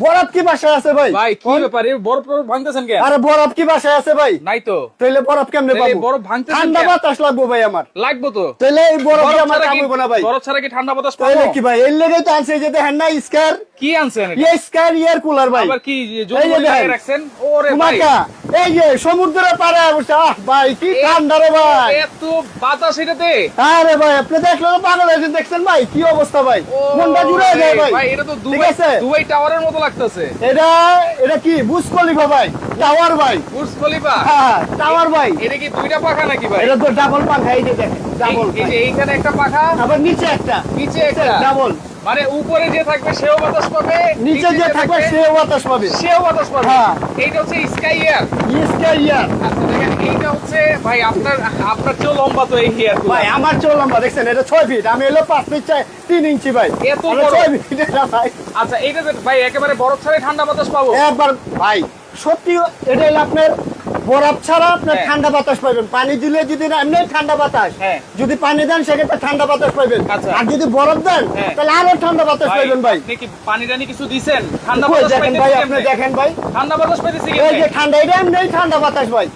বরফ কি বাসায় আছে ভাই? ভাই কি ব্যাপারে বরফ ভাঙতেছেন কেন? আরে বরফ কি বাসায় আছে ভাই? নাই তো। তাইলে বরফ কেমনে পাবো? বরফ ভাঙতেছেন ঠান্ডা কেন? বাতাস লাগবো ভাই আমার। লাগবো তো। তাইলে এই বরফ কি আমার কাম হইবো না ভাই? বরফ ছাড়া কি ঠান্ডা বাতাস পাবো? তাইলে কি ভাই? এর লেগে তো আছে যে দেখেন না স্কার। কি আনছেন এটা? এই স্কার এয়ার কুলার ভাই। আবার কি জমি লাগিয়ে রাখছেন? ওরে ভাই কুমাকা এই যে সমুদ্রের পাড়ে বসে ভাই কি ঠান্ডা রে ভাই। এত বাতাস এটাতে। আরে ভাই আপনি দেখলে তো পাগল হয়ে দেখছেন ভাই কি অবস্থা ভাই। মনটা জুড়ে যায় ভাই। ভাই এটা তো ঠিক আছে? দুবাই টাওয়ারের মতো লাগতেছে। এটা কি বুর্জ খলিফা ভাই? টাওয়ার ভাই। Burj Khalifa? হ্যাঁ টাওয়ার ভাই। এটা কি দুইটা পাখা নাকি ভাই? এটা তো ডাবল পাখা এই যে দেখেন ডাবল। এই যে এইখানে একটা পাখা আবার নিচে একটা নিচে একটা ডাবল। মানে উপরে যে থাকবে সেও বাতাস পাবে, নিচে যে থাকবে সেও বাতাস পাবে। সেও বাতাস পাবে। হ্যাঁ। এইটা হচ্ছে স্কাই এয়ার। স্কাই ইয়ার আচ্ছা দেখেন এইটা হচ্ছে ভাই আপনার চেয়েও লম্বা তো এই হেয়ার ভাই আমার চেয়ে লম্বা দেখছেন এটা 6 ফিট আমি হলো 5 ফিট 3 ইঞ্চি ভাই। এত আমি বড়? 6 ফিট এটা ভাই। আচ্ছা এইটা ভাই একেবারে বরফ ছাড়াই ঠান্ডা বাতাস পাবো? একবার ভাই সত্যি এটা হলো আপনার বরফ ছাড়া আপনার হ্যাঁ। ঠান্ডা বাতাস পাবেন। পানি দিলে যদি না এমনি ঠান্ডা বাতাস, হ্যাঁ। যদি পানি দেন সেক্ষেত্রে ঠান্ডা বাতাস পাবেন। আচ্ছা। আর যদি বরফ দেন হ্যাঁ। তাহলে আরো ঠান্ডা বাতাস পাবেন ভাই। আপনি কি পানি টানি কিছু দিছেন? ঠান্ডা কই বাতাস দেখেন পাইতেছি ভাই কেমনে? আপনি দেখেন ভাই ঠান্ডা বাতাস পাইতেছি এই কেমনে? যে ঠান্ডা এটা এমনি ঠান্ডা বাতাস ভাই।